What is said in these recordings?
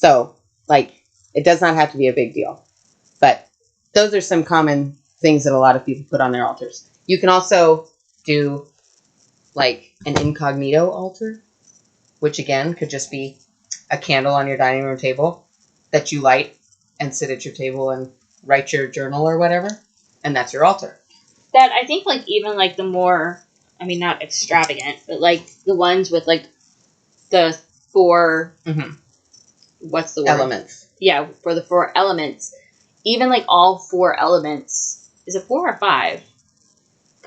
So, like, it does not have to be a big deal. But those are some common things that a lot of people put on their altars. You can also do, like, an incognito altar, which, again, could just be a candle on your dining room table that you light and sit at your table and write your journal or whatever. And that's your altar. That, I think, like, even, like, the more, I mean, not extravagant, but, like, the ones with, like, the 4, what's the word? Elements. Yeah, for the 4 elements. Even, like, all 4 elements. Is it 4 or 5?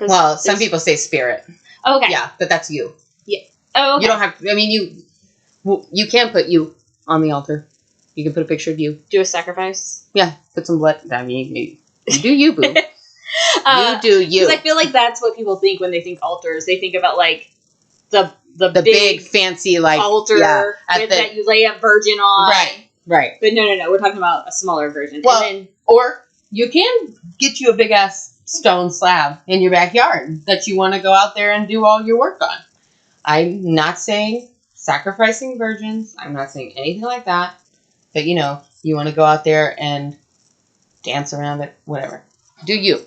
Well, some people say spirit. Oh, okay. Yeah, but that's you. Yeah. Oh, okay. You don't have, I mean, you can put you on the altar. You can put a picture of you. Do a sacrifice? Yeah, put some blood. I mean, you do you, boo. You do you. Because I feel like that's what people think when they think altars. They think about, like, the big fancy, like, altar that you lay a virgin on. Right. But no. We're talking about a smaller version. Well, and then, or you can get you a big-ass stone slab in your backyard that you want to go out there and do all your work on. I'm not saying sacrificing virgins. I'm not saying anything like that. But, you know, you want to go out there and dance around it, whatever. Do you.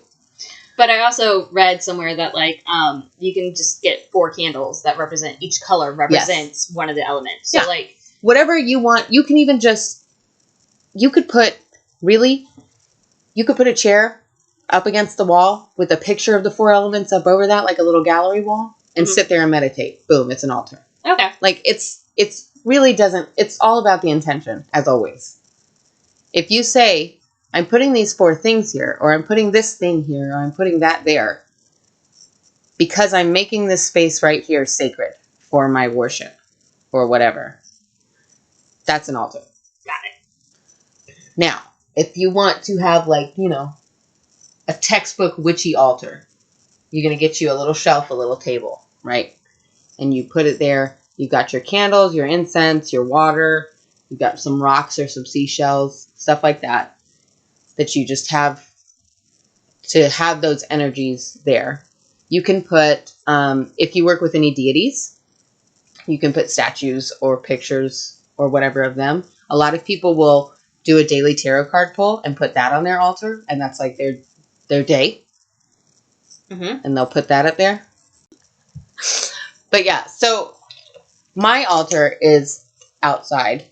But I also read somewhere that, like, you can just get 4 candles that represent, each color represents one of the elements. So, like, whatever you want, you can even just, you could put a chair up against the wall with a picture of the 4 elements up over that, like a little gallery wall, and sit there and meditate. Boom, it's an altar. Okay. Like, it's really doesn't, it's all about the intention, as always. If you say, I'm putting these 4 things here, or I'm putting this thing here, or I'm putting that there, because I'm making this space right here sacred for my worship, or whatever, that's an altar. Got it. Now, if you want to have, like, you know, a textbook witchy altar, you're going to get you a little shelf, a little table, right? And you put it there. You've got your candles, your incense, your water. You've got some rocks or some seashells, stuff like that you just have to have those energies there. You can put, if you work with any deities, you can put statues or pictures or whatever of them. A lot of people will do a daily tarot card pull and put that on their altar, and that's like their day. And they'll put that up there. But yeah, so my altar is outside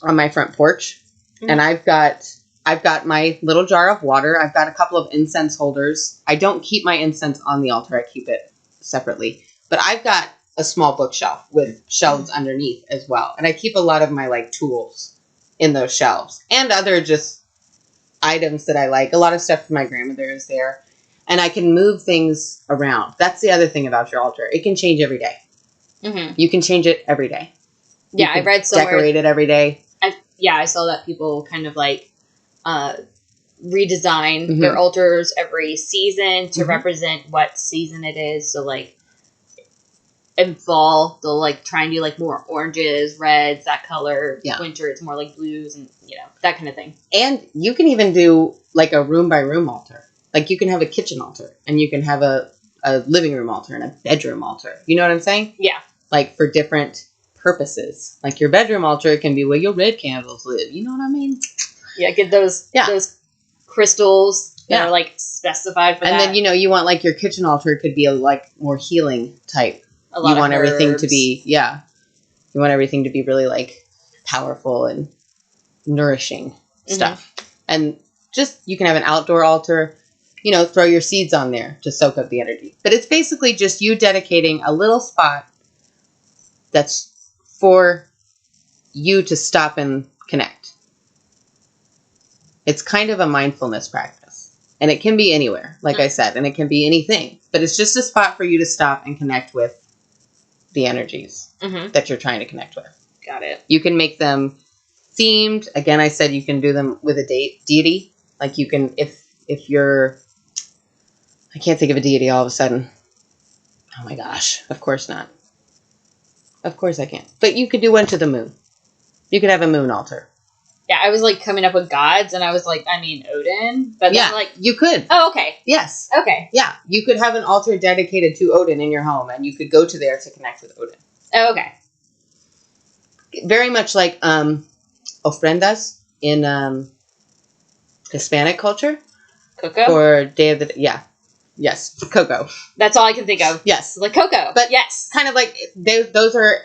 on my front porch, and I've got my little jar of water. I've got a couple of incense holders. I don't keep my incense on the altar. I keep it separately. But I've got a small bookshelf with shelves underneath as well. And I keep a lot of my, like, tools in those shelves. And other just items that I like. A lot of stuff from my grandmother is there. And I can move things around. That's the other thing about your altar. It can change every day. You can change it every day. Yeah, I read somewhere. Decorate it every day. I saw that people kind of, like, redesign their altars every season to represent what season it is. So, like, in fall, they'll, like, try and do, like, more oranges, reds, that color. Yeah. Winter, it's more like blues and, you know, that kind of thing. And you can even do, like, a room-by-room altar. Like, you can have a kitchen altar, and you can have a living room altar and a bedroom altar. You know what I'm saying? Yeah. Like, for different purposes. Like, your bedroom altar can be where your red candles live. You know what I mean? Yeah, get those crystals that are, like, specified for that. And then, you know, you want, like, your kitchen altar could be a, like, more healing type. A lot you want of herbs. everything to be, you want everything to be really, like, powerful and nourishing stuff. And just, you can have an outdoor altar, you know, throw your seeds on there to soak up the energy. But it's basically just you dedicating a little spot that's for you to stop and connect. It's kind of a mindfulness practice. And it can be anywhere, like I said, and it can be anything. But it's just a spot for you to stop and connect with the energies that you're trying to connect with. Got it. You can make them themed. Again, I said you can do them with a deity. Like, you can, if you're, I can't think of a deity all of a sudden. Oh my gosh. Of course not. Of course I can't. But you could do one to the moon. You could have a moon altar. Yeah, I was, like, coming up with gods, and I was like, I mean, Odin. But then, like... you could. Oh, okay. Yes. Okay. Yeah, you could have an altar dedicated to Odin in your home, and you could go to there to connect with Odin. Oh, okay. Very much like ofrendas in Hispanic culture. Coco? For Day of the... Yeah. Yes. Coco. That's all I can think of. Yes. Like Coco. But yes. kind of like... Those are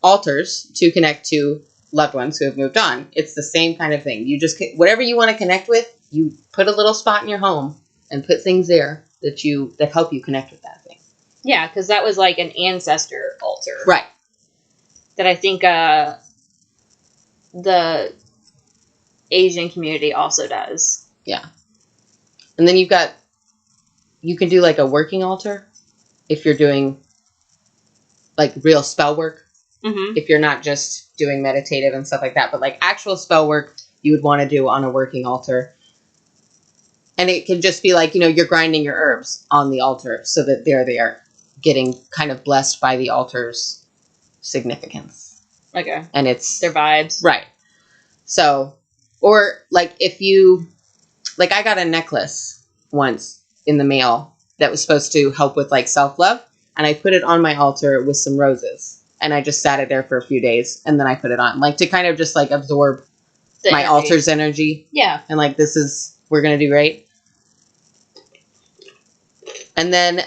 altars to connect to loved ones who have moved on. It's the same kind of thing. You just... Whatever you want to connect with, you put a little spot in your home and put things there that help you connect with that thing. Yeah, because that was like an ancestor altar. Right. That I think the Asian community also does. Yeah. And then you can do like a working altar if you're doing like real spell work. Mm-hmm. If you're not just doing meditative and stuff like that, but like actual spell work you would want to do on a working altar. And it can just be like, you're grinding your herbs on the altar so that they are getting kind of blessed by the altar's significance. Okay. And it's their vibes. Right. So, or like if you, like I got a necklace once in the mail that was supposed to help with like self-love. And I put it on my altar with some roses. And I just sat it there for a few days. And then I put it on like to kind of just like absorb my altar's energy. Yeah. And like, we're going to do great. And then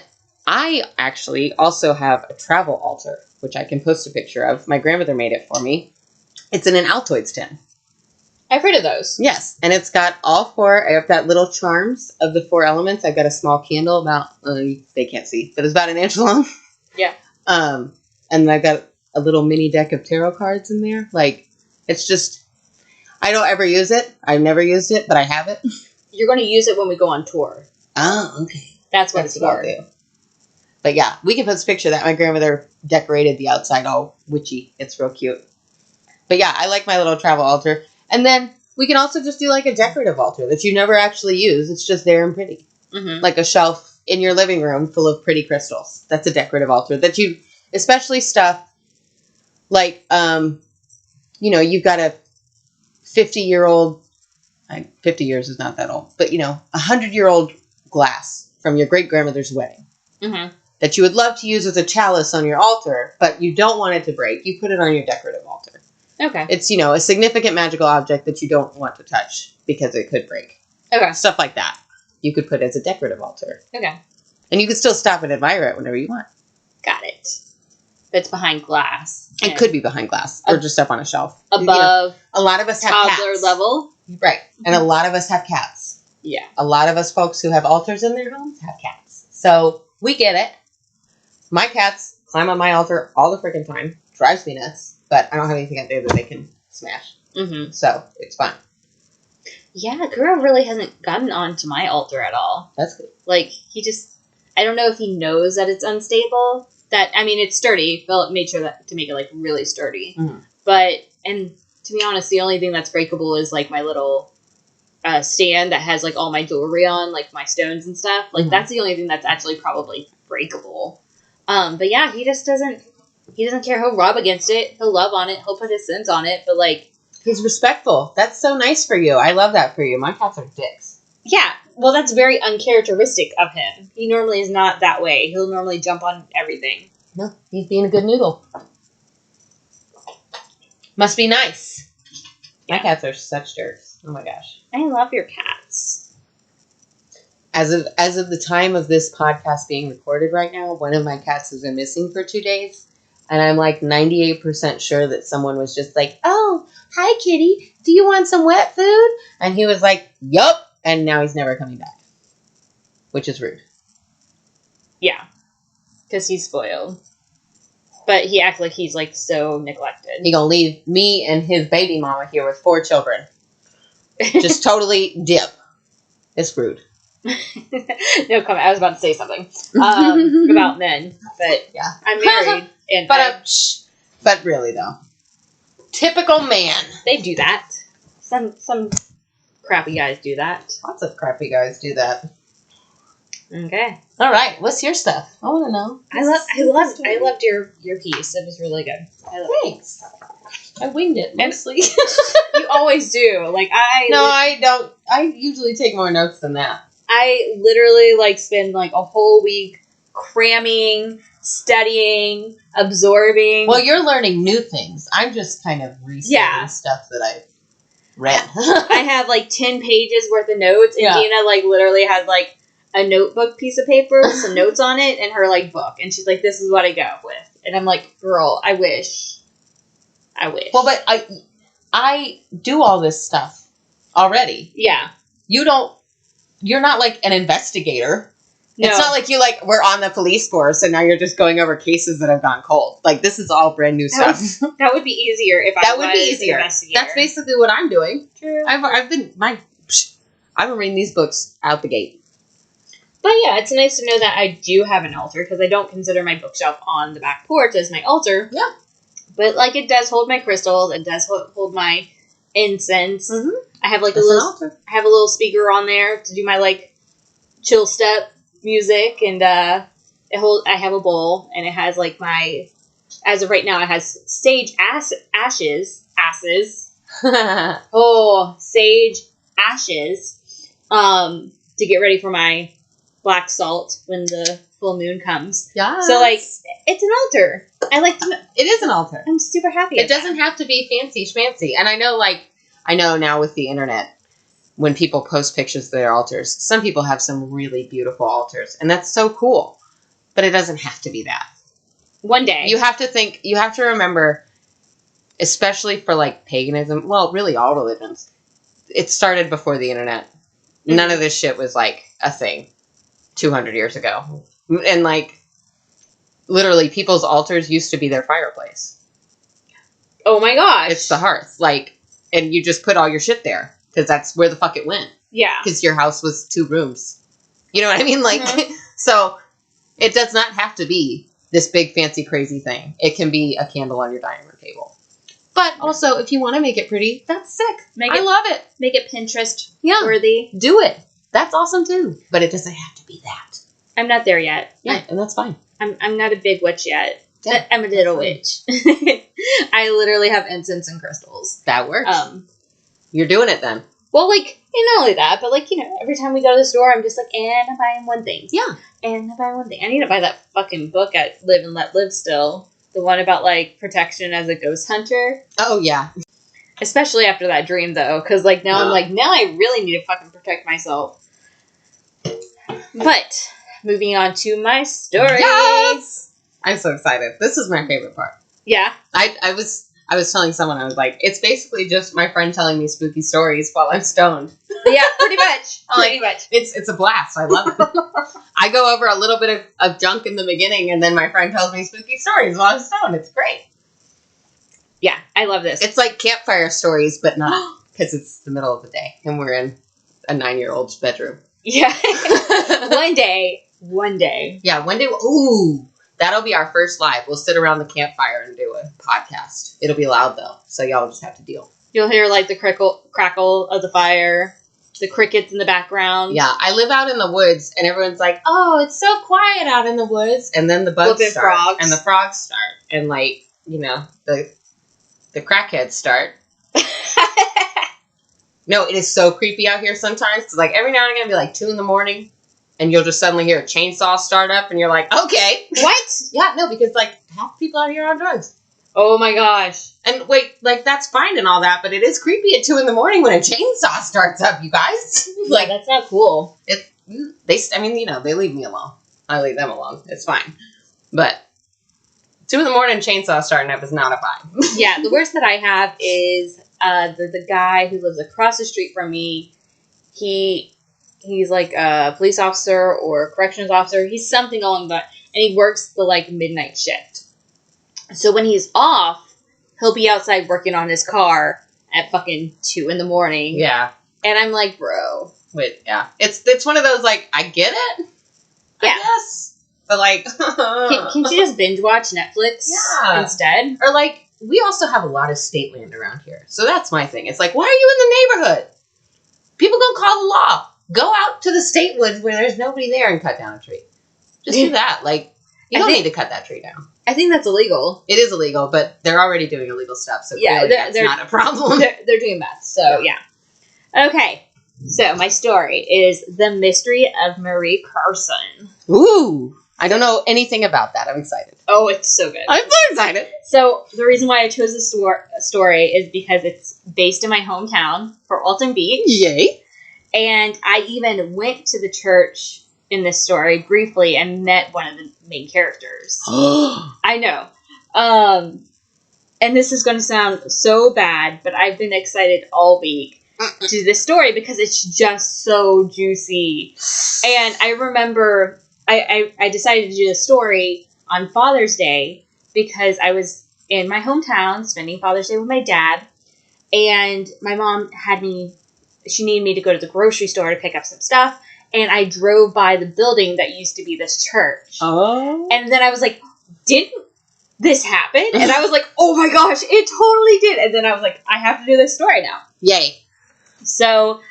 I actually also have a travel altar, which I can post a picture of. My grandmother made it for me. It's in an Altoids tin. I've heard of those. Yes. And it's got all four. I've got little charms of the 4 elements. I've got a small candle about, they can't see, but it's about an inch long. Yeah. And then I've got a little mini deck of tarot cards in there. Like, it's just, I don't ever use it. I've never used it, but I have it. You're going to use it when we go on tour. Oh, okay. That's what it's for. But yeah, we can post a picture of that. My grandmother decorated the outside all witchy. It's real cute. But yeah, I like my little travel altar. And then we can also just do like a decorative altar that you never actually use. It's just there and pretty. Mm-hmm. Like a shelf in your living room full of pretty crystals. That's a decorative altar that you, especially stuff like, you've got a 50-year-old, 50 years is not that old, but 100-year-old glass from your great-grandmother's wedding. Mm-hmm. That you would love to use as a chalice on your altar, but you don't want it to break. You put it on your decorative altar. Okay. It's, a significant magical object that you don't want to touch because it could break. Okay. Stuff like that. You could put as a decorative altar. Okay. And you could still stop and admire it whenever you want. Got it. But it's behind glass. It could be behind glass or just up on a shelf. Above a lot of us have toddler cats. level. Right. And a lot of us have cats. Yeah. A lot of us folks who have altars in their homes have cats. So we get it. My cats climb on my altar all the freaking time. Drives me nuts. But I don't have anything out there that they can smash. Mm-hmm. So it's fine. Yeah, Kuro really hasn't gotten onto my altar at all. That's good. Like, I don't know if he knows that it's unstable. It's sturdy. Philip made sure to make it, like, really sturdy. Mm-hmm. And to be honest, the only thing that's breakable is, like, my little stand that has, like, all my jewelry on, like, my stones and stuff. Like, that's the only thing that's actually probably breakable. But yeah, he just doesn't care. He'll rub against it. He'll love on it. He'll put his scent on it. But, like, he's respectful. That's so nice for you. I love that for you. My cats are dicks. Yeah. Well, that's very uncharacteristic of him. He normally is not that way. He'll normally jump on everything. No, he's being a good noodle. Must be nice. Yeah. My cats are such jerks. Oh my gosh. I love your cats. As of the time of this podcast being recorded right now, one of my cats has been missing for 2 days. And I'm like 98% sure that someone was just like, "Oh, hi kitty, do you want some wet food?" And he was like, "Yup." And now he's never coming back. Which is rude. Yeah. Because he's spoiled. But he acts like he's like so neglected. He gonna leave me and his baby mama here with 4 children. Just totally dip. It's rude. No comment. I was about to say something about men, but yeah, I'm married, and but really though, typical man. They do that. Some crappy guys do that. Lots of crappy guys do that. Okay. All right. What's your stuff? I want to know. I loved your piece. It was really good. Thanks. I winged it mostly. You always do. Like I don't. I usually take more notes than that. I literally spend a whole week cramming, studying, absorbing. Well, you're learning new things. I'm just kind of restating stuff that Red. I have like 10 pages worth of notes, and Yeah. Denah like literally has like a notebook piece of paper with some notes on it and her like book, and she's like, "This is what I go with," and I'm like, "Girl, I wish." Well, but I do all this stuff already. Yeah. You're not like an investigator. No. It's not like you like we're on the police force and now you're just going over cases that have gone cold. Like this is all brand new stuff. That would be easier if I was an investigator. That's basically what I'm doing. True. I've been reading these books out the gate. But yeah, it's nice to know that I do have an altar, because I don't consider my bookshelf on the back porch as my altar. Yeah. But like it does hold my crystals, it does hold my incense. Mm-hmm. I have like That's a an little altar. I have a little speaker on there to do my like chill step music, and I have a bowl, and it has like my, as of right now, it has sage ashes sage ashes to get ready for my black salt when the full moon comes. Yeah. So like it's an altar. It is an altar. I'm super happy. It doesn't have to be fancy schmancy. And I know now with the internet, when people post pictures of their altars, some people have some really beautiful altars, and that's so cool. But it doesn't have to be that. One day. You have to remember, especially for like paganism, well, really all religions, it started before the internet. Mm-hmm. None of this shit was like a thing 200 years ago. And like, literally people's altars used to be their fireplace. Oh my gosh. It's the hearth. Like, and you just put all your shit there. Because that's where the fuck it went. Yeah. Because your house was 2 rooms. You know what I mean? Like, so it does not have to be this big, fancy, crazy thing. It can be a candle on your dining room table. But also, if you want to make it pretty, that's sick. I love it. Make it Pinterest worthy. Do it. That's awesome too. But it doesn't have to be that. I'm not there yet. Yeah, and that's fine. I'm not a big witch yet. Yeah, I'm a little witch. I literally have incense and crystals. That works. You're doing it then. Well, like, not only that, but like, every time we go to the store, I'm just like, and I'm buying one thing. Yeah. And I'm buying one thing. I need to buy that fucking book at Live and Let Live still. The one about, like, protection as a ghost hunter. Oh, yeah. Especially after that dream, though. Because, like, now I'm like, now I really need to fucking protect myself. But, moving on to my story. Yes! I'm so excited. This is my favorite part. Yeah. I was telling someone, I was like, it's basically just my friend telling me spooky stories while I'm stoned. Yeah, pretty much. Pretty much. It's a blast. I love it. I go over a little bit of junk in the beginning, and then my friend tells me spooky stories while I'm stoned. It's great. Yeah, I love this. It's like campfire stories, but not, because it's the middle of the day, and we're in a 9-year-old's bedroom. Yeah. One day. Yeah, one day. Ooh. That'll be our first live. We'll sit around the campfire and do a podcast. It'll be loud, though, so y'all just have to deal. You'll hear, like, the crackle of the fire, the crickets in the background. Yeah, I live out in the woods, and everyone's like, oh, it's so quiet out in the woods. And then the bugs start. Frogs. And the frogs start. And, like, the crackheads start. No, it is so creepy out here sometimes. Cause, like, every now and again, it'll be, like, 2 a.m, and you'll just suddenly hear a chainsaw start up, and you're like, okay. What? Yeah, no, because, like, half the people out here are on drugs. Oh, my gosh. And wait, like, that's fine and all that, but it is creepy at 2 a.m. when a chainsaw starts up, you guys. Like, that's not cool. They leave me alone. I leave them alone. It's fine. But 2 a.m, chainsaw starting up is not a vibe. Yeah, the worst that I have is the guy who lives across the street from me. He's like a police officer or a corrections officer. He's something along that, and he works the like midnight shift. So when he's off, he'll be outside working on his car at fucking 2 a.m. Yeah. And I'm like, bro. Wait, yeah. It's one of those, like, I get it. Yeah. I guess. But, like. Can't you just binge watch Netflix instead? Or, like, we also have a lot of state land around here. So that's my thing. It's like, why are you in the neighborhood? People gonna call the law. Go out to the state woods where there's nobody there and cut down a tree. Just do that. Like, you don't need to cut that tree down. I think that's illegal. It is illegal, but they're already doing illegal stuff, so clearly that's not a problem. They're doing meth, so yeah. Okay, so my story is The Mystery of Marie Calrson. Ooh! I don't know anything about that. I'm excited. Oh, it's so good. I'm so excited. So the reason why I chose this story is because it's based in my hometown, Fort Walton Beach. Yay. And I even went to the church in this story briefly and met one of the main characters. I know. And this is going to sound so bad, but I've been excited all week to do this story because it's just so juicy. And I remember I decided to do this story on Father's Day because I was in my hometown spending Father's Day with my dad, and my mom she needed me to go to the grocery store to pick up some stuff, and I drove by the building that used to be this church. Oh. And then I was like, didn't this happen? And I was like, oh my gosh, it totally did. And then I was like, I have to do this story now. Yay. So,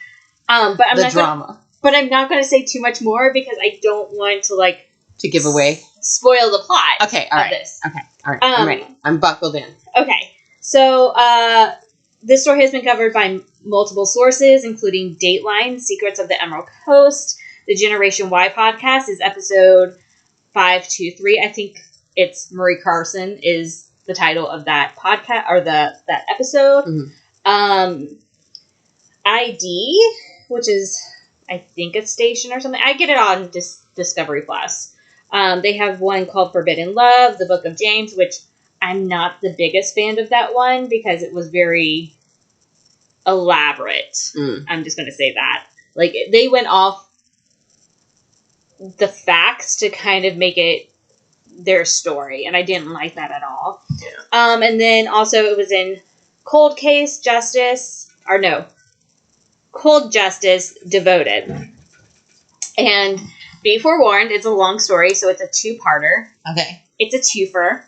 but I'm the drama. But I'm not going to say too much more because I don't want to give away, spoil the plot. Okay, all right. Of this. Okay, all right. I'm ready. I'm buckled in. Okay, so this story has been covered by multiple sources, including Dateline, Secrets of the Emerald Coast, the Generation Y podcast is episode 523. I think it's Marie Calrson is the title of that podcast or that episode. Mm-hmm. ID, which is I think a station or something. I get it on Discovery Plus. They have one called Forbidden Love, the Book of James, which I'm not the biggest fan of that one because it was very elaborate. I'm just going to say that. Like, they went off the facts to kind of make it their story, and I didn't like that at all. Yeah. And then also it was in Cold Justice, Devoted. And be forewarned, it's a long story, so it's a two-parter. Okay. It's a twofer.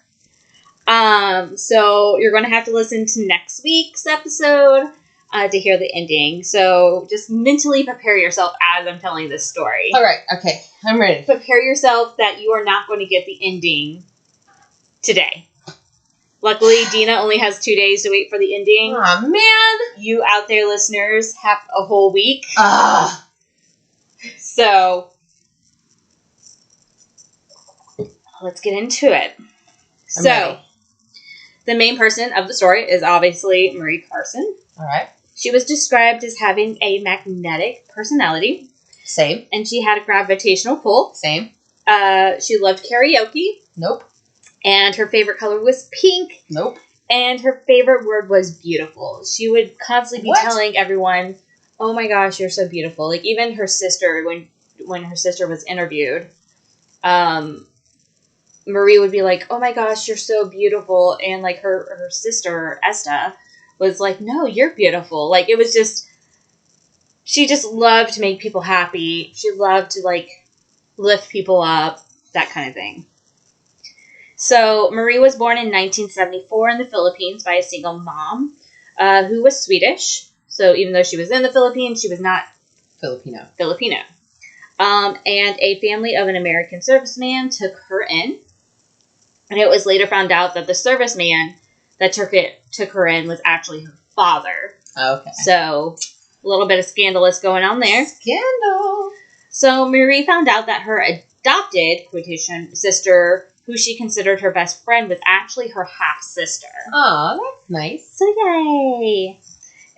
So you're going to have to listen to next week's episode to hear the ending. So just mentally prepare yourself as I'm telling this story. All right. Okay. I'm ready. Prepare yourself that you are not going to get the ending today. Luckily, Denah only has 2 days to wait for the ending. Aw, man. You out there, listeners, have a whole week. So, let's get into it. I'm ready. The main person of the story is obviously Marie Calrson. All right. She was described as having a magnetic personality. Same. And she had a gravitational pull. Same. She loved karaoke. Nope. And her favorite color was pink. Nope. And her favorite word was beautiful. She would constantly be telling everyone, oh my gosh, you're so beautiful. Like, even her sister, when her sister was interviewed, Marie would be like, oh my gosh, you're so beautiful. And, like, her sister, Esta, was like, no, you're beautiful. Like, it was just, she just loved to make people happy. She loved to, like, lift people up, that kind of thing. So, Marie was born in 1974 in the Philippines by a single mom who was Swedish. So, even though she was in the Philippines, she was not Filipino. And a family of an American serviceman took her in. And it was later found out that the serviceman that took her in was actually her father. Okay. So, a little bit of scandalous going on there. Scandal! So, Marie found out that her adopted, quotation, sister, who she considered her best friend, was actually her half-sister. Aw, that's nice. So, yay!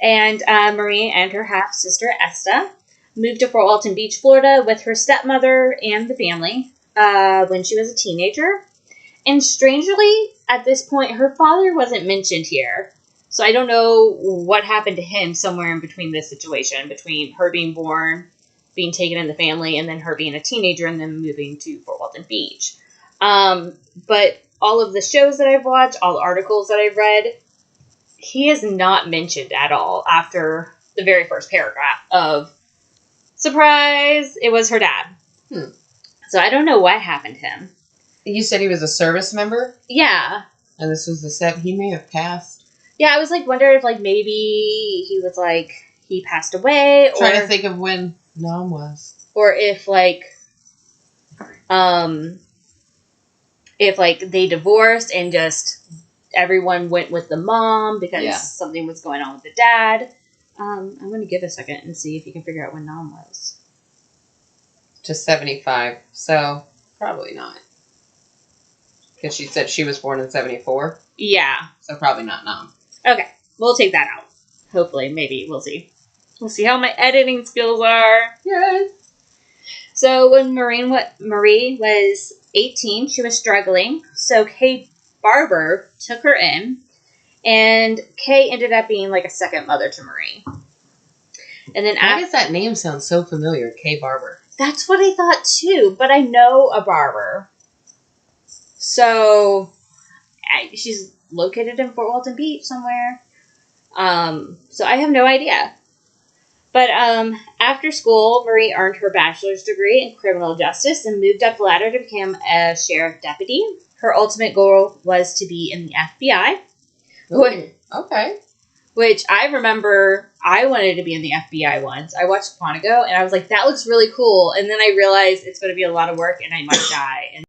And Marie and her half-sister, Esta, moved to Fort Walton Beach, Florida, with her stepmother and the family when she was a teenager. And strangely, at this point, her father wasn't mentioned here. So I don't know what happened to him somewhere in between this situation, between her being born, being taken in the family, and then her being a teenager and then moving to Fort Walton Beach. But all of the shows that I've watched, all the articles that I've read, he is not mentioned at all after the very first paragraph of, surprise, it was her dad. So I don't know what happened to him. You said he was a service member? Yeah. And this was he may have passed. Yeah, I was like, wondering if like maybe he was like, he passed away. Trying to think of when Nom was. Or if like they divorced and just everyone went with the mom because something was going on with the dad. I'm going to give a second and see if you can figure out when Nom was. Just 75. So Probably not. Because she said she was born in 1974. Yeah. So probably not, no. Okay. We'll take that out. Hopefully. Maybe. We'll see. We'll see how my editing skills are. Yes. So when Marie was 18, she was struggling. So Kay Barber took her in. And Kay ended up being like a second mother to Marie. And then Why does that name sound so familiar? Kay Barber. That's what I thought too. But I know a barber. So she's located in Fort Walton Beach somewhere. So I have no idea. But after school, Marie earned her bachelor's degree in criminal justice and moved up the ladder to become a sheriff deputy. Her ultimate goal was to be in the FBI. Ooh, okay. Which I remember I wanted to be in the FBI once. I watched Quantico and I was like, that looks really cool. And then I realized it's going to be a lot of work and I might die.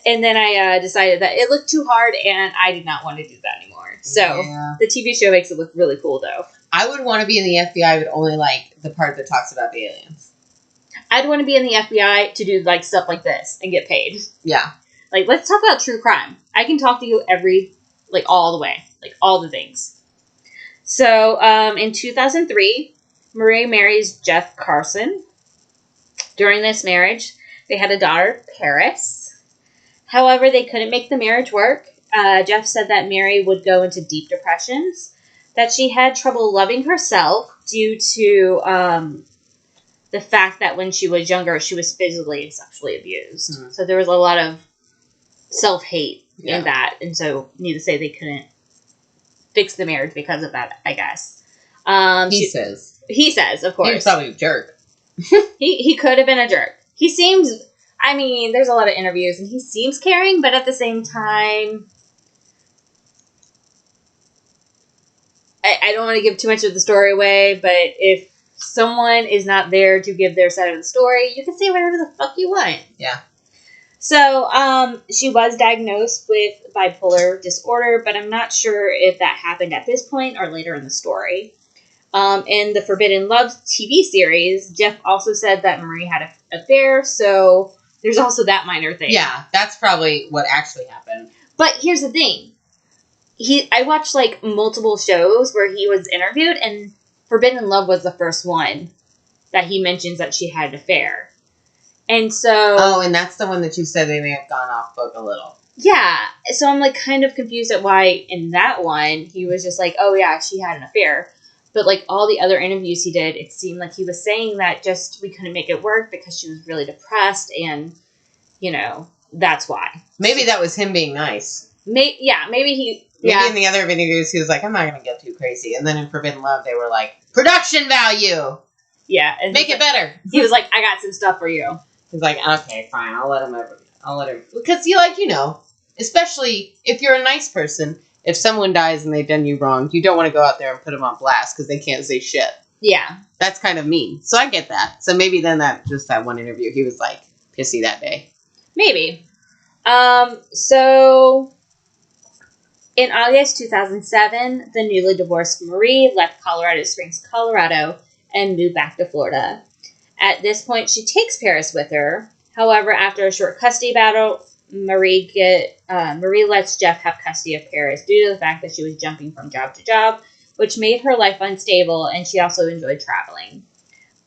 And then I decided that it looked too hard and I did not want to do that anymore. So The TV show makes it look really cool though. I would want to be in the FBI, but only like the part that talks about the aliens. I'd want to be in the FBI to do like stuff like this and get paid. Yeah. Like, let's talk about true crime. I can talk to you all the way. Like, all the things. So, in 2003, Marie marries Jeff Carson. During this marriage, they had a daughter, Paris. However, they couldn't make the marriage work. Jeff said that Mary would go into deep depressions, that she had trouble loving herself due to the fact that when she was younger, she was physically and sexually abused. Mm-hmm. So there was a lot of self-hate in that. And so, need to say, they couldn't fix the marriage because of that, I guess. He says, of course. He was probably a jerk. he could have been a jerk. He seems, I mean, there's a lot of interviews, and he seems caring, but at the same time, I don't want to give too much of the story away, but if someone is not there to give their side of the story, you can say whatever the fuck you want. Yeah. So, she was diagnosed with bipolar disorder, but I'm not sure if that happened at this point or later in the story. In the Forbidden Love TV series, Jeff also said that Marie had an affair, so there's also that minor thing. Yeah, that's probably what actually happened. But here's the thing. I watched, like, multiple shows where he was interviewed, and Forbidden Love was the first one that he mentions that she had an affair. And so... Oh, and that's the one that you said they may have gone off book a little. Yeah. So I'm, like, kind of confused at why in that one he was just like, oh, yeah, she had an affair. But, like, all the other interviews he did, it seemed like he was saying that just we couldn't make it work because she was really depressed and, you know, that's why. Maybe that was him being nice. Maybe he... Maybe in the other interviews he was like, I'm not going to get too crazy. And then in Forbidden Love they were like, production value! Yeah. Make it better! He was like, I got some stuff for you. He's like, okay, fine, I'll let him. Because especially if you're a nice person, if someone dies and they've done you wrong, you don't want to go out there and put them on blast because they can't say shit. Yeah. That's kind of mean. So I get that. So maybe then that one interview, he was like pissy that day. Maybe. So in August 2007, the newly divorced Marie left Colorado Springs, Colorado, and moved back to Florida. At this point, she takes Paris with her. However, after a short custody battle, Marie lets Jeff have custody of Paris due to the fact that she was jumping from job to job, which made her life unstable, and she also enjoyed traveling.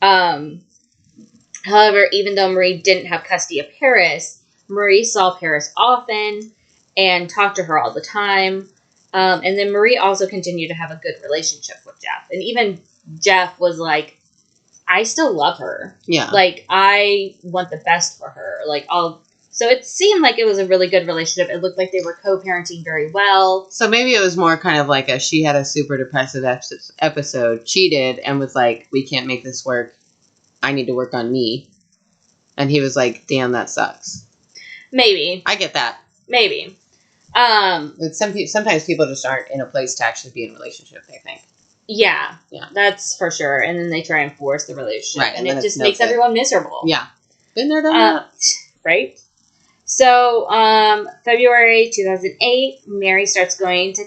However, even though Marie didn't have custody of Paris, Marie saw Paris often and talked to her all the time. And then Marie also continued to have a good relationship with Jeff. And even Jeff was like, I still love her. Yeah. Like, I want the best for her. So it seemed like it was a really good relationship. It looked like they were co-parenting very well. So maybe it was more kind of like she had a super depressive episode, cheated, and was like, we can't make this work. I need to work on me. And he was like, damn, that sucks. Maybe. I get that. Maybe. Sometimes people just aren't in a place to actually be in a relationship, they think. Yeah, that's for sure. And then they try and force the relationship. Right, and it just makes everyone miserable. Yeah. Been there, done that. Right? So, February 2008, Mary starts going to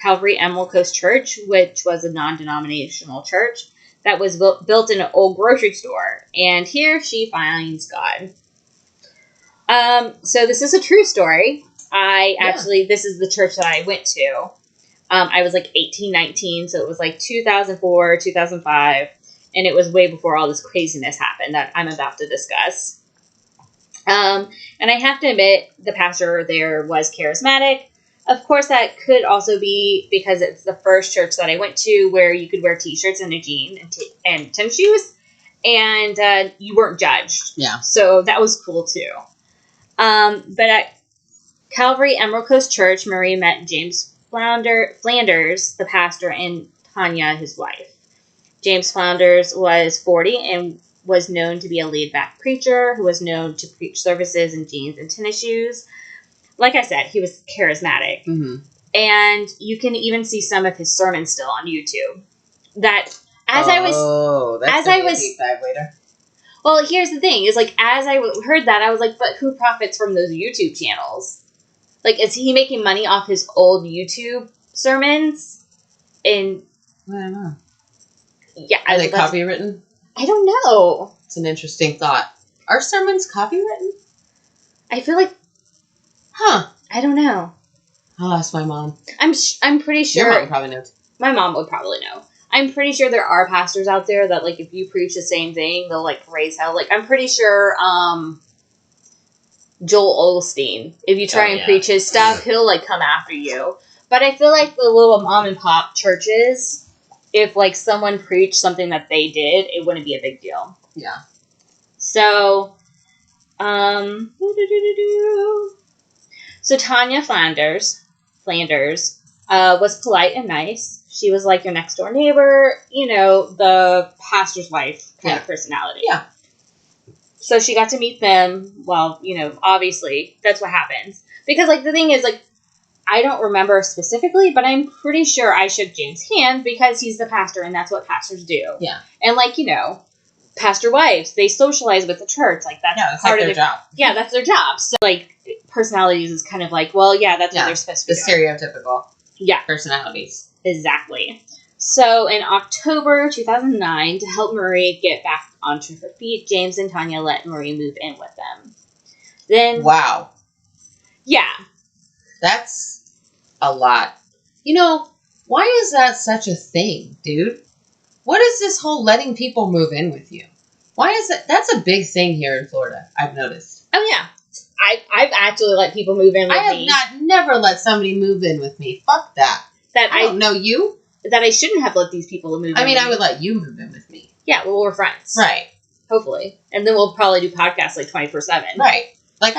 Calvary Emerald Coast Church, which was a non-denominational church that was built in an old grocery store. And here she finds God. So this is a true story. This is the church that I went to. I was like 18, 19, so it was like 2004, 2005, and it was way before all this craziness happened that I'm about to discuss. And I have to admit, the pastor there was charismatic. Of course, that could also be because it's the first church that I went to where you could wear t-shirts and a jean and tennis shoes, and you weren't judged. Yeah. So that was cool too. But at Calvary Emerald Coast Church, Marie met James Flanders, the pastor, and Tanya, his wife. James Flanders was 40 and was known to be a laid-back preacher who was known to preach services in jeans and tennis shoes. Like I said, he was charismatic. Mm-hmm. And you can even see some of his sermons still on YouTube. That's I was deep dive later. Well, here's the thing, is like, as I heard that, I was like, but who profits from those YouTube channels? Like, is he making money off his old YouTube sermons? And I don't know. Yeah. Are they copywritten? I don't know. It's an interesting thought. Are sermons copywritten? I feel like... Huh. I don't know. I'll ask my mom. I'm pretty sure... Your mom probably knows. My mom would probably know. I'm pretty sure there are pastors out there that, like, if you preach the same thing, they'll, like, raise hell. Like, I'm pretty sure, Joel Osteen, if you try and preach his stuff, he'll, like, come after you. But I feel like the little mom-and-pop churches, if, like, someone preached something that they did, it wouldn't be a big deal. Yeah. So, So Tanya Flanders, was polite and nice. She was like your next door neighbor, you know, the pastor's wife kind of personality. Yeah. So she got to meet them. Well, you know, obviously that's what happens. Because, like, the thing is, like, I don't remember specifically, but I'm pretty sure I shook James' hand because he's the pastor and that's what pastors do. Yeah. And, like, you know, pastor wives, they socialize with the church. Like, that's part like their job. Yeah, that's their job. So, like, personalities is kind of like, well, yeah, that's what they're supposed to be doing. The stereotypical personalities. Exactly. So in October 2009, to help Marie get back onto her feet, James and Tanya let Marie move in with them. Then... Wow. Yeah. That's a lot. You know, why is that such a thing, dude? What is this whole letting people move in with you? Why is that? That's a big thing here in Florida, I've noticed. Oh, yeah. I've actually let people move in with me. I have never let somebody move in with me. Fuck that. I don't know you. That I shouldn't have let these people move in. I mean, I would let you move in with me. Yeah, well, we're friends. Right. Hopefully. And then we'll probably do podcasts like 24/7. Right. Like,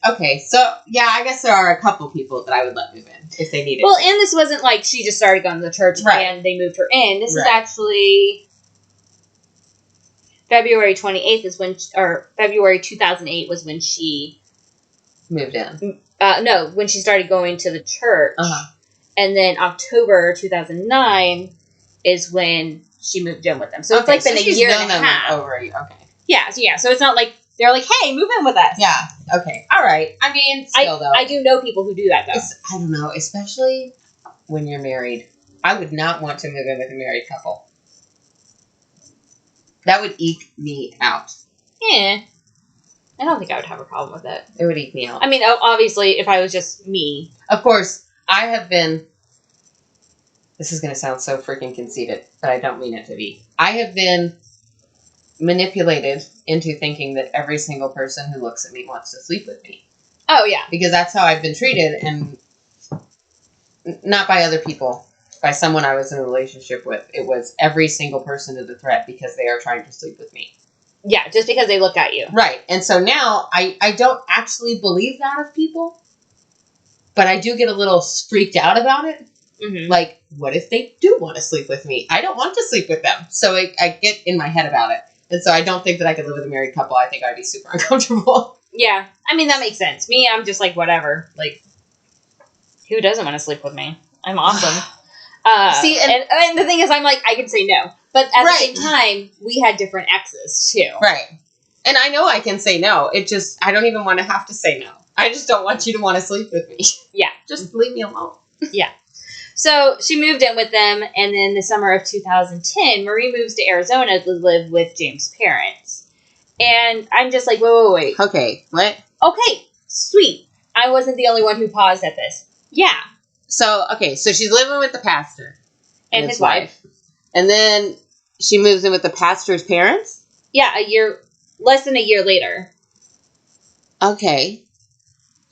okay, so, yeah, I guess there are a couple people that I would let move in if they needed Well, and this wasn't like she just started going to the church and they moved her in. This is actually February 28th is when, or February 2008 was when she moved in. No, when she started going to the church. Uh-huh. And then October 2009 is when she moved in with them. So it's like been a year and a half. Okay. Yeah, so it's not like they're like, hey, move in with us. Yeah, okay. All right. I mean, still though. I do know people who do that though. I don't know, especially when you're married. I would not want to move in with a married couple. That would eke me out. Yeah. I don't think I would have a problem with it. It would eke me out. I mean, obviously, if I was just me. Of course, I have been... This is going to sound so freaking conceited, but I don't mean it to be. I have been manipulated into thinking that every single person who looks at me wants to sleep with me. Oh, yeah. Because that's how I've been treated, and not by other people. By someone I was in a relationship with. It was every single person is a threat because they are trying to sleep with me. Yeah, just because they look at you. Right. And so now I don't actually believe that of people, but I do get a little freaked out about it. Mm-hmm. Like, what if they do want to sleep with me? I don't want to sleep with them. So I get in my head about it. And so I don't think that I could live with a married couple. I think I'd be super uncomfortable. Yeah. I mean, that makes sense. Me, I'm just like, whatever. Like, who doesn't want to sleep with me? I'm awesome. See, and the thing is, I'm like, I can say no. But at the same time, we had different exes, too. Right. And I know I can say no. It just, I don't even want to have to say no. I just don't want you to want to sleep with me. Yeah. Just leave me alone. Yeah. So she moved in with them, and then the summer of 2010, Marie moves to Arizona to live with James' parents. And I'm just like, wait. Okay, what? Okay, sweet. I wasn't the only one who paused at this. Yeah. So she's living with the pastor. And his wife. And then she moves in with the pastor's parents? Yeah, less than a year later. Okay.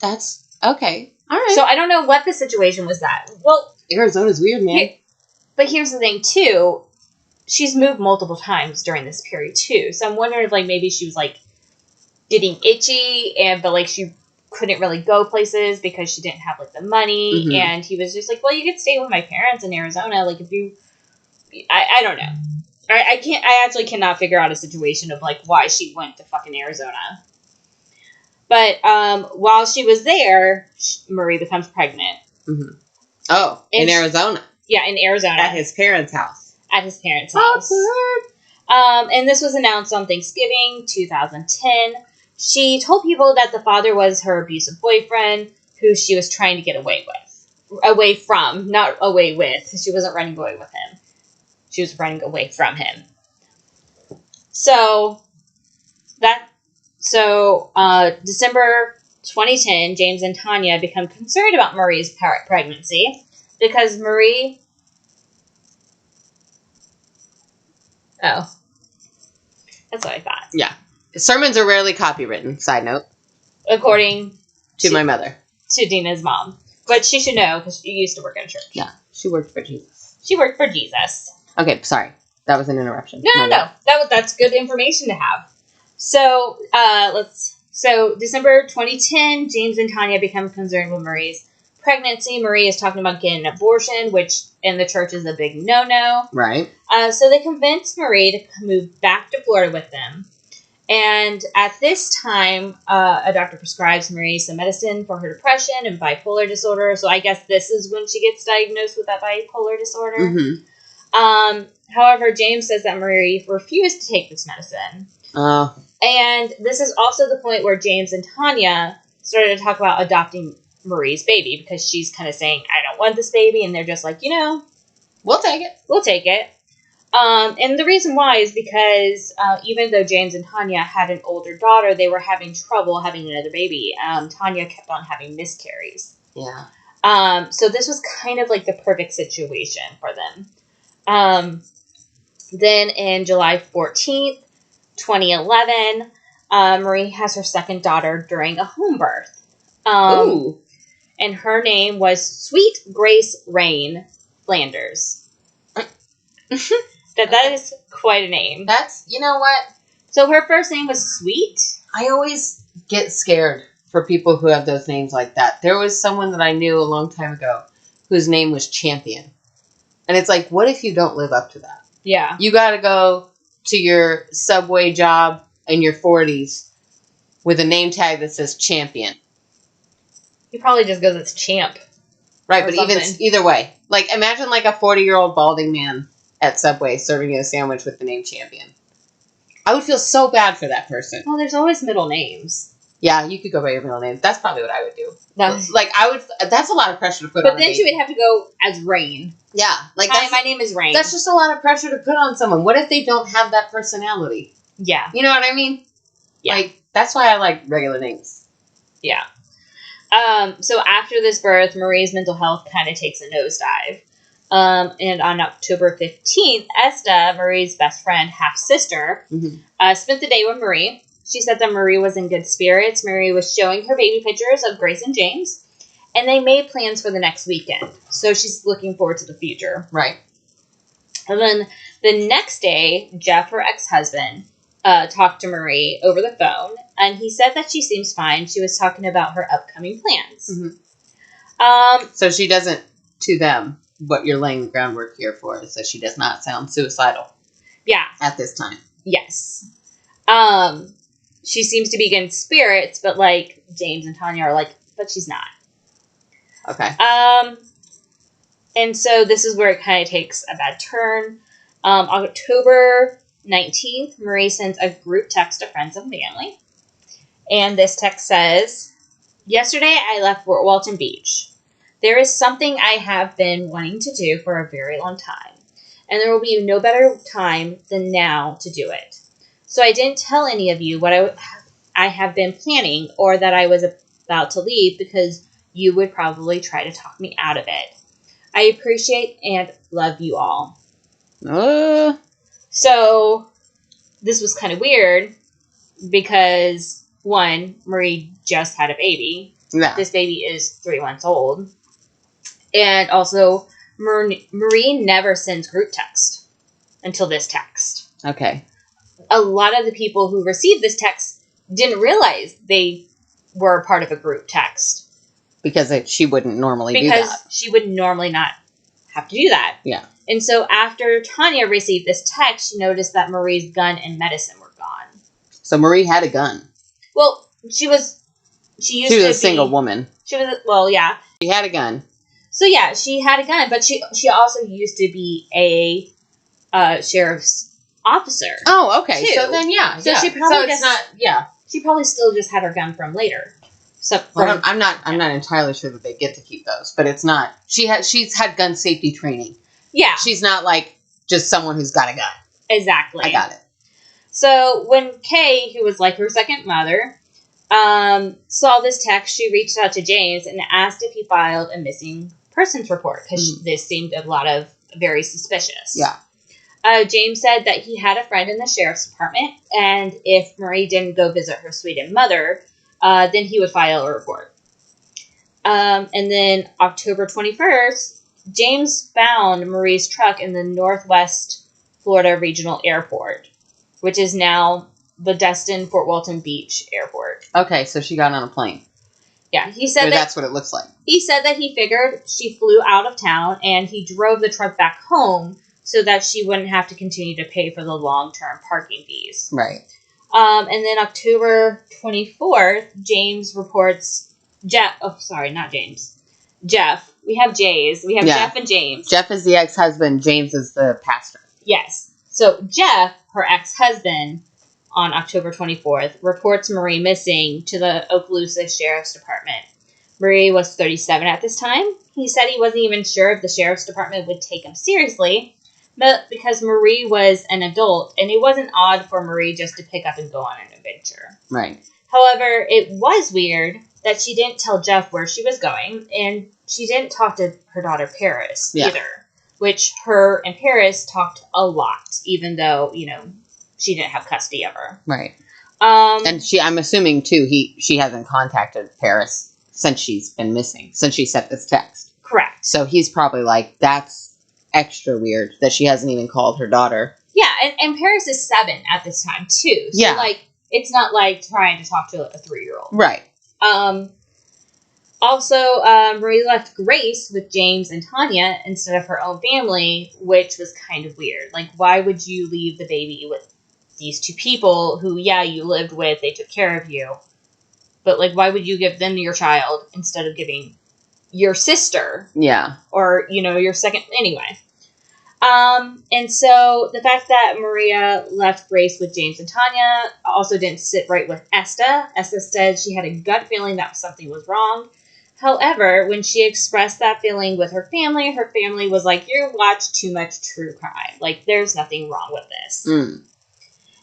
That's, okay. All right. So I don't know what the situation was that. Well, Arizona's weird, man. But here's the thing, too. She's moved multiple times during this period, too. So I'm wondering if, like, maybe she was, like, getting itchy, but, like, she couldn't really go places because she didn't have, like, the money. Mm-hmm. And he was just like, well, you could stay with my parents in Arizona. Like, if you... I don't know. I actually cannot figure out a situation of, like, why she went to fucking Arizona. But while she was there, Marie becomes pregnant. Mm-hmm. Oh, in Arizona. Yeah, in Arizona. At his parents' house. At his parents' house. And this was announced on Thanksgiving 2010. She told people that the father was her abusive boyfriend, who she was trying to get away from, not away with. She wasn't running away with him. She was running away from him. So, December 2010, James and Tanya become concerned about Marie's pregnancy because Marie... Oh. That's what I thought. Yeah. Sermons are rarely copywritten, side note. According to my mother. To Denah's mom. But she should know because she used to work at a church. Yeah. She worked for Jesus. She worked for Jesus. Okay, sorry. That was an interruption. No. That's good information to have. So, December 2010, James and Tanya become concerned with Marie's pregnancy. Marie is talking about getting an abortion, which in the church is a big no-no. Right. So they convinced Marie to move back to Florida with them. And at this time, a doctor prescribes Marie some medicine for her depression and bipolar disorder. So I guess this is when she gets diagnosed with that bipolar disorder. Mm-hmm. However, James says that Marie refused to take this medicine. And this is also the point where James and Tanya started to talk about adopting Marie's baby because she's kind of saying, I don't want this baby. And they're just like, we'll take it. We'll take it. And the reason why is because even though James and Tanya had an older daughter, they were having trouble having another baby. Tanya kept on having miscarries. Yeah. So this was kind of like the perfect situation for them. Then in July 14th, 2011, Marie has her second daughter during a home birth. Ooh. And her name was Sweet Grace Rain Flanders. That is quite a name. That's, you know what? So her first name was Sweet. I always get scared for people who have those names like that. There was someone that I knew a long time ago whose name was Champion. And it's like, what if you don't live up to that? Yeah. You got to go to your Subway job in your 40s with a name tag that says Champion. He probably just goes as Champ. Right, but either way. Like, imagine like a 40-year-old balding man at Subway serving you a sandwich with the name Champion. I would feel so bad for that person. Well, there's always middle names. Yeah, you could go by your middle name. That's probably what I would do. No. Like, that's a lot of pressure to put on. But then she would have to go as Rain. Yeah. Like, hi, my name is Rain. That's just a lot of pressure to put on someone. What if they don't have that personality? Yeah. You know what I mean? Yeah. Like, that's why I like regular names. Yeah. So after this birth, Marie's mental health kind of takes a nosedive. And on October 15th, Esta, Marie's best friend, half-sister, spent the day with Marie. She said that Marie was in good spirits. Marie was showing her baby pictures of Grace and James, and they made plans for the next weekend. So she's looking forward to the future. Right. And then the next day, Jeff, her ex-husband, talked to Marie over the phone, and he said that she seems fine. She was talking about her upcoming plans. Mm-hmm. So she doesn't, to them, what you're laying the groundwork here for is that she does not sound suicidal. Yeah. At this time. Yes. She seems to be in spirits, but like James and Tanya are like, but she's not. Okay. And so this is where it kind of takes a bad turn. October 19th, Marie sends a group text to friends and family. And this text says, yesterday I left Fort Walton Beach. There is something I have been wanting to do for a very long time. And there will be no better time than now to do it. So I didn't tell any of you what I have been planning or that I was about to leave because you would probably try to talk me out of it. I appreciate and love you all. So this was kind of weird because, one, Marie just had a baby. Yeah. This baby is 3 months old. And also, Marie never sends group text until this text. Okay. A lot of the people who received this text didn't realize they were part of a group text. Because she wouldn't normally do that. Because she would normally not have to do that. Yeah. And so after Tanya received this text, she noticed that Marie's gun and medicine were gone. So Marie had a gun. Well, she was a single woman. She had a gun. So yeah, she had a gun, but she also used to be a sheriff's officer. Oh, okay. Too. So then, yeah. So she probably she probably still just had her gun from later. So I'm not entirely sure that they get to keep those, but it's not. She's had gun safety training. Yeah. She's not like just someone who's got a gun. Exactly. I got it. So when Kay, who was like her second mother, saw this text, she reached out to James and asked if he filed a missing persons report because this seemed very suspicious. Yeah. James said that he had a friend in the sheriff's department, and if Marie didn't go visit her sweetened mother, then he would file a report. And then October 21st, James found Marie's truck in the Northwest Florida Regional Airport, which is now the Destin Fort Walton Beach Airport. Okay, so she got on a plane. Yeah, he said that's what it looks like. He said that he figured she flew out of town and he drove the truck back home so that she wouldn't have to continue to pay for the long-term parking fees. Right. And then October 24th, James reports Jeff. Oh, sorry, not James. Jeff. We have Jays. We have Jeff and James. Jeff is the ex-husband. James is the pastor. Yes. So Jeff, her ex-husband, on October 24th, reports Marie missing to the Okaloosa Sheriff's Department. Marie was 37 at this time. He said he wasn't even sure if the Sheriff's Department would take him seriously, but because Marie was an adult, and it wasn't odd for Marie just to pick up and go on an adventure. Right. However, it was weird that she didn't tell Jeff where she was going, and she didn't talk to her daughter Paris either, which her and Paris talked a lot, even though, she didn't have custody of her. Right. And I'm assuming, too, she hasn't contacted Paris since she's been missing, since she sent this text. Correct. So he's probably like, that's extra weird that she hasn't even called her daughter. Yeah, and Paris is 7 at this time, too. So, it's not like trying to talk to a 3-year-old. Right. Also, Marie left Grace with James and Tanya instead of her own family, which was kind of weird. Like, why would you leave the baby with these 2 people who, you lived with, they took care of you. But, why would you give them your child instead of giving your sister? Yeah. Or, your second, anyway. And so the fact that Maria left Grace with James and Tanya also didn't sit right with Esta. Esta said she had a gut feeling that something was wrong. However, when she expressed that feeling with her family was like, you watch too much true crime. There's nothing wrong with this. Mm.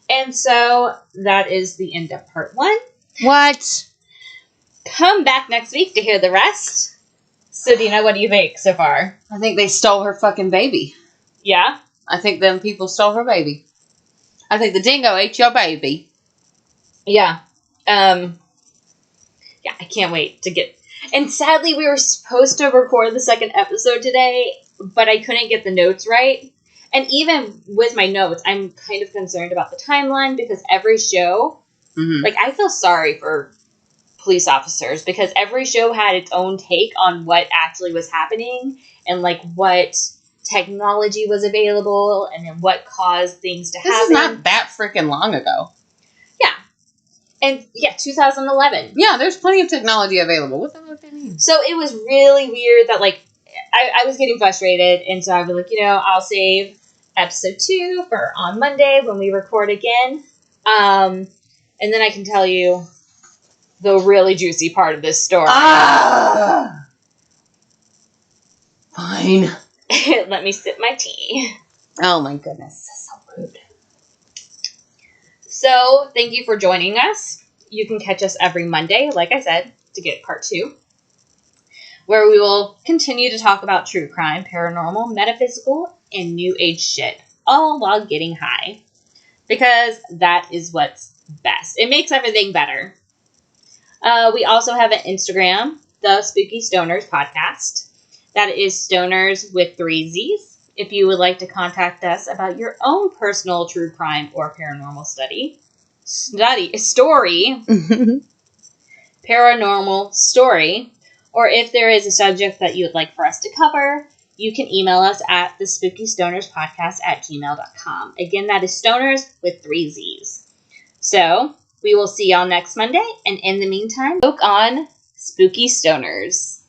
And so that is the end of part 1. What? Come back next week to hear the rest. So, Denah, what do you think so far? I think they stole her fucking baby. Yeah? I think them people stole her baby. I think the dingo ate your baby. Yeah. I can't wait to get... And sadly, we were supposed to record the second episode today, but I couldn't get the notes right. And even with my notes, I'm kind of concerned about the timeline because every show... Mm-hmm. I feel sorry for police officers because every show had its own take on what actually was happening and, what technology was available and then what caused things to happen. This is not that freaking long ago. Yeah. And, 2011. Yeah, there's plenty of technology available. What the fuck do you mean? So it was really weird that, I was getting frustrated, and so I was like, I'll save episode 2 for on Monday when we record again. And then I can tell you the really juicy part of this story. Fine. Let me sip my tea. Oh my goodness. That's so rude. So, thank you for joining us. you can catch us every Monday, like I said, to get part 2, where we will continue to talk about true crime, paranormal, metaphysical, and new age shit, all while getting high. Because that is what's best. It makes everything better. We also have an Instagram, the Spooky Stonerzzz Podcast. That is Stonerzzz with 3 Z's. If you would like to contact us about your own personal true crime or paranormal story, paranormal story, or if there is a subject that you would like for us to cover, you can email us at thespookystonerzz@gmail.com. Again, that is Stonerzzz with 3 Z's. So, we will see y'all next Monday, and in the meantime, smoke on, Spooky Stonerzzz.